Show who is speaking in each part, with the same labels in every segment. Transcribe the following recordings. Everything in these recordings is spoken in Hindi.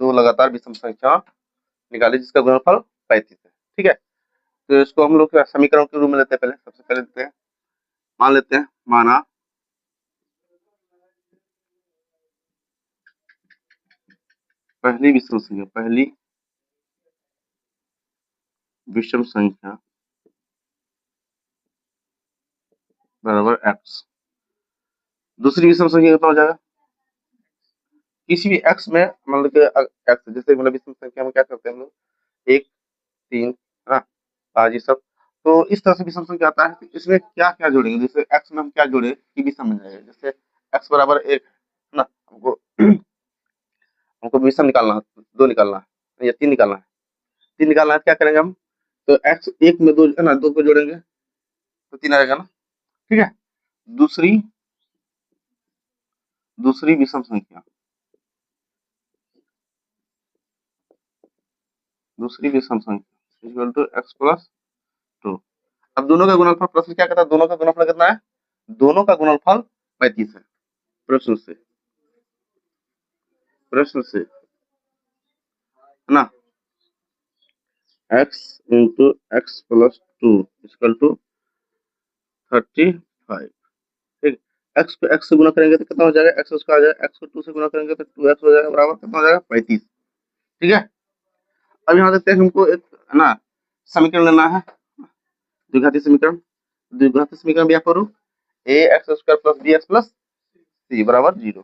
Speaker 1: दो लगातार विषम संख्या निकाली जिसका गुणनफल 35 है। ठीक है, तो इसको हम लोग समीकरण के रूप में लेते हैं। पहले सबसे पहले लेते हैं, मान लेते हैं, माना पहली विषम संख्या बराबर x, दूसरी विषम संख्या कितना हो जाएगा, किसी भी x में मतलब कि x, जैसे मतलब विषम संख्या में क्या करते हैं हम लोग, 1 3 है ना, 5 ये सब, तो इस तरह से विषम संख्या आता है। तो इसमें क्या क्या जोड़ेंगे, जैसे x में हम क्या जोड़े कि विषम मिल जाएगा, जैसे x बराबर 1 है ना, हमको हमको विषम निकालना है, 2 निकालना है या 3 निकालना है, 3 निकालना है, क्या करेंगे हम, तो x 1 में 2 है ना, 2 को जोड़ेंगे तो 3 आएगा ना। ठीक है, दूसरी दूसरी विषम संख्या इक्वल टू x प्लस 2। अब दोनों का गुणनफल, प्रश्न क्या कहता है, दोनों का गुणनफल कितना है, दोनों का गुणनफल 35 है। प्रश्न से है ना, x into x plus 2 equal to 35। ठीक, x को x से गुणा करेंगे तो कितना हो जाएगा, x उसका आ जाएगा, x को 2 से गुणा करेंगे तो 2x हो जाएगा, बराबर कितना हो जाएगा 35। ठीक है, अब यहाँ देखते हैं, हमको एक है ना समीकरण लेना है, द्विघाती समीकरण। द्विघाती समीकरण भी करूँ, ax square plus bx plus c बराबर 0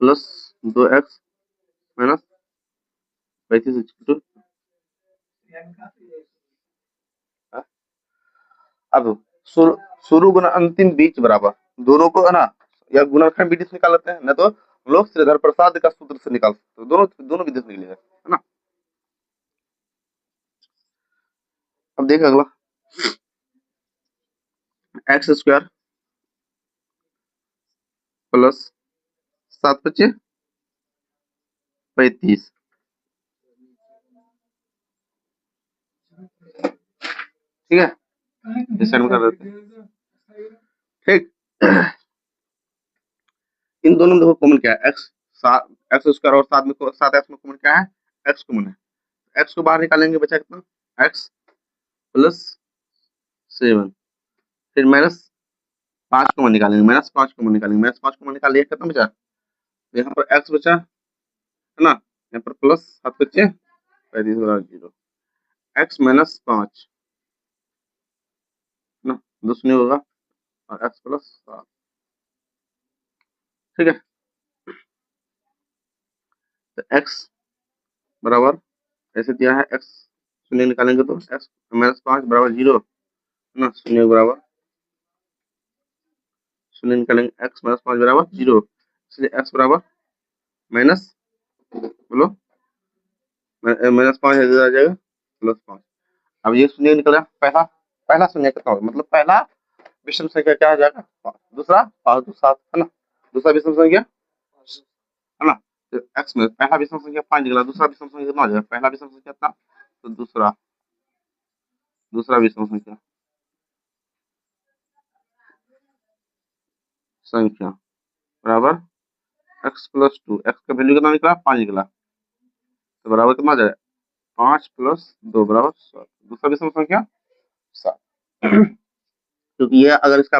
Speaker 1: प्लस 2x माइनस 35। अब शुरू गुना अंतिम बीच बराबर, दोनों को है ना, या गुणनखंड विधि से निकाल लेते हैं, नहीं तो हम लोग श्रीधर प्रसाद का सूत्र से निकाल सकते हैं, दोनों विधि से निकलेगा, है ना। अब देख अगला, एक्स स्क्वायर प्लस 7 25 35। ठीक है, इस साइड में कर देते हैं। ठीक, इन दोनों में देखो कॉमन क्या है, एक्स स्क्वायर और 7 में 7x में कॉमन क्या है, x कॉमन है, x को बाहर निकालेंगे, बचा कितना, x प्लस 7, फिर माइनस 5 कॉमन निकालेंगे, माइनस 5 कॉमन निकाल लिया, कितना बचा, यहाँ पर x बचा है ना, यहाँ पर प्लस 7 बचे 35 बराबर 0, x माइनस 5 ना, 2 शून्य होगा और x प्लस 7। ठीक है, तो x बराबर ऐसे दिया है, x शून्य निकालेंगे तो x माइनस 5 बराबर 0 है ना, शून्य बराबर शून्य निकालेंगे, x माइनस 5 बराबर 0, इसलिए x बराबर माइनस, बोलो माइनस 5 आ जाएगा प्लस 5। अब ये शून्य निकला, पहला पहला शून्य कितना होगा, मतलब पहला विषम संख्या क्या आ जाएगा 5, दूसरा 5 2 7 है ना, दूसरा विषम संख्या है ना, तो x में पहला विषम संख्या 5 निकला, दूसरा विषम संख्या कितना आ जाएगा, पहला विषम संख्या था तो दूसरा विषम संख्या बराबर x प्लस 2, x का वैल्यू कितना निकला 5 निकला, तो बराबर कितना आ जाएगा 5 प्लस 2 बराबर 7, दूसरा विषम संख्या 7। क्योंकि ये अगर इसका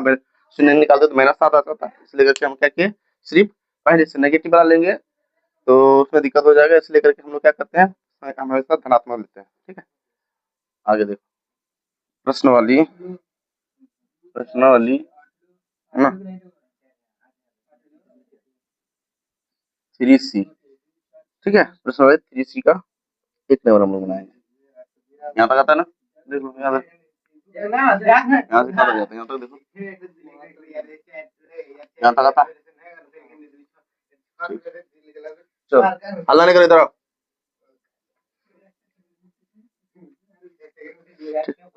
Speaker 1: शून्य निकालते तो माइनस 7 आता था, इसलिए करके हम क्या किए, सिर्फ पहले से नेगेटिव वाला लेंगे तो उसमें दिक्कत हो जाएगा, इसलिए करके हम लोग क्या करते हैं, हमेशा धनात्मक लेते हैं। ठीक है, आगे देखो, प्रश्न वाली है ना, 3C। ठीक है, प्रश्न वाली 3C का एक नंबर हम लोग बनाएंगे, यहाँ तक आता है ना, देख लो यहाँ से खत्म हो जाता है, यहाँ तक देखो, यहाँ तक आता है। चलो हल्ला नहीं करो इधर आओ।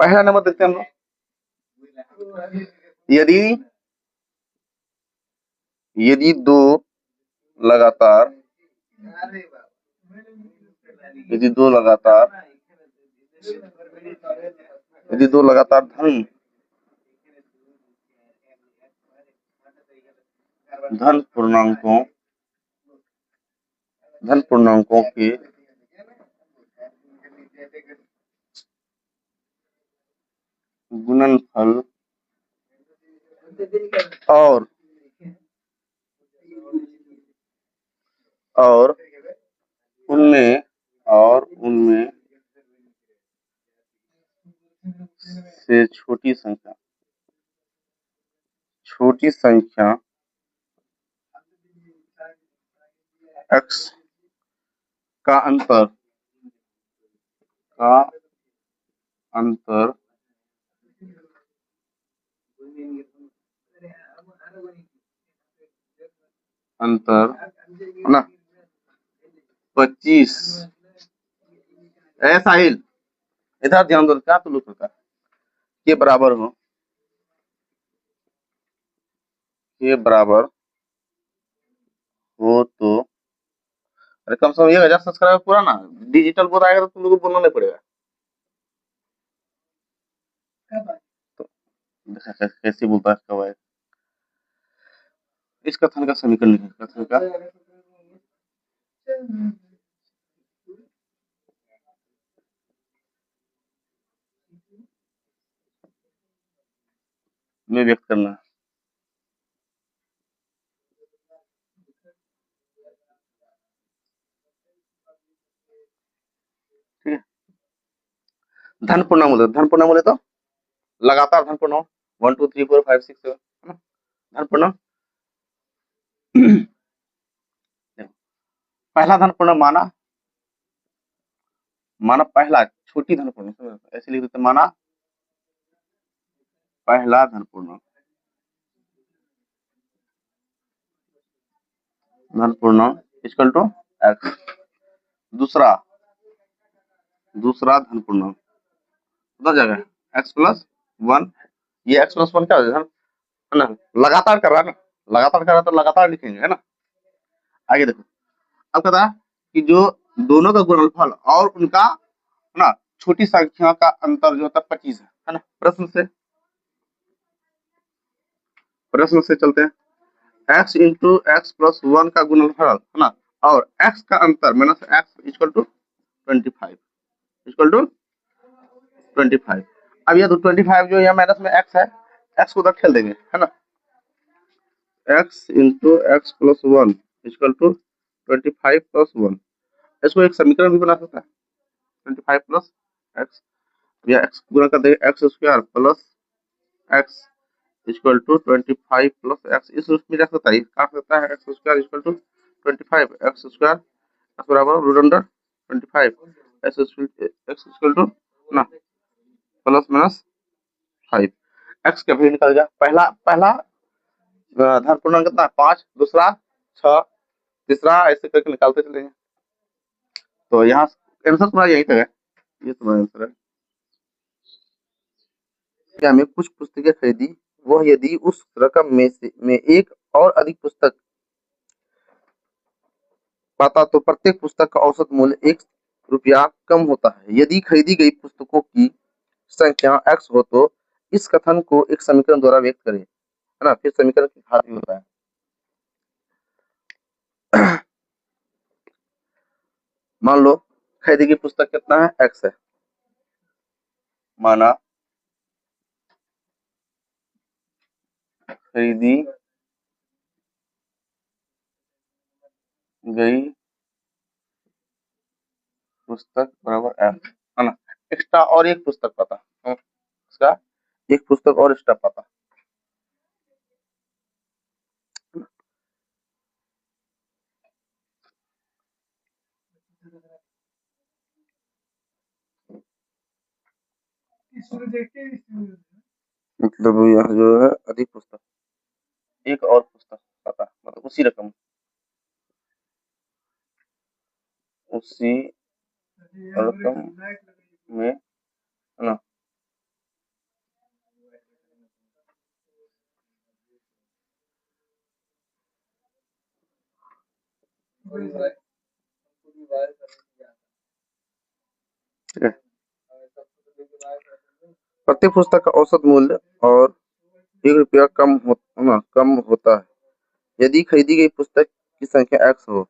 Speaker 1: पहला नंबर देखते हैं हम लोग, यदि दो लगातार धन पूर्णांकों धन पूर्णांकों के गुणनफल और उनमें से छोटी संख्या x का अंतर है ना 25 साहिल इधर ध्यान दो क्या तुलुक होता है के बराबर हो तो अरे कम से कम 1000 सब्सक्राइबर पूरा ना डिजिटल बोल आएगा तो तुम लोग को बोलना नहीं पड़ेगा तो देखा कैसे बोलता है कब आएगा इस कथन का समीकरण लिखें कथन का में व्यक्त करना ठीक है धन पूर्णांक तो लगातार धन पूर्णांक 1 2 3 4 5 6 7 है ना धन पूर्णांक पहला धन पूर्णांक माना पहला छोटी धन पूर्णांक ऐसे लिख देते माना पहला धन पूर्णांक इक्वल टू x दूसरा धन पूर्णांक कितना जाएगा x प्लस 1 ये x प्लस 1 क्या है ना लगातार कर रहा है ना तो लगातार लिखेंगे है ना आगे देखो अब कहता है कि जो दोनों का गुणनफल और उनका ना छोटी संख्या का अंतर जो होता है 25 है ना प्रश्न से चलते हैं x इंटू एक्स प्लस 1 का गुणनफल है ना और x का अंतर माइनस x इक्वल टू 25 अब ये 25 जो यहाँ माइनस में x है x को उधर खेल देंगे है ना x into x plus 1 equal to 25 plus 1 इसको एक समीकरण भी बना सकता है 25 प्लस x या x गुणा कर देंगे x square plus x equal to 25 plus x इस रूप में रख सकता है काट सकता है x square equal to 25 x square x बराबर root under 25 x equal to ना प्लस माइनस 5 x का वैल्यू निकल गया पहला धन पूर्णांक कितना 5 दूसरा 6 तीसरा ऐसे करके निकालते चलेंगे तो यहाँ आंसर तुम्हारा यही तक है ये तुम्हारा आंसर है क्या मैं कुछ पुस्तकें खरीदी वह यदि उस रकम में एक और अधिक पुस्तक पाता तो प्रत्येक पुस्तक का औसत मूल्य 1 रुपया कम होता है यदि खरीदी गई पुस्तकों की संख्या x हो तो इस कथन को एक समीकरण द्वारा व्यक्त करें है ना फिर समीकरण की घात भी होता है मान लो खरीदी गई पुस्तक कितना है x है माना खरीदी गई पुस्तक बराबर f है ना एक्स्ट्रा और एक पुस्तक पाता इसका एक पुस्तक और एक्स्ट्रा पाता मतलब यहाँ जो है अधिक पुस्तक एक और पुस्तक पाता मतलब उसी रकम में है ना ठीक है प्रत्येक पुस्तक का औसत मूल्य और 1 रुपया कम होता है यदि खरीदी गई पुस्तक की संख्या x हो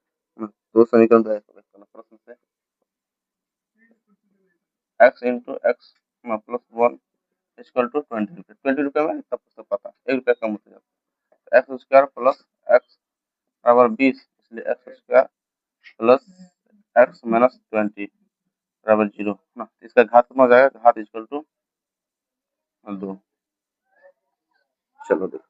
Speaker 1: तो समीकरण तो ऐसा करना प्रश्न से x into x plus 1 equal to 20 रुपये में सब कुछ पता 1 रुपया कम होता जाता है एक्स स्क्वायर प्लस एक्स बराबर 20 इसलिए x square plus x minus 20 बराबर 0 ना इसका घात कितना हो जाएगा घात इक्वल टू 2 चलो देखो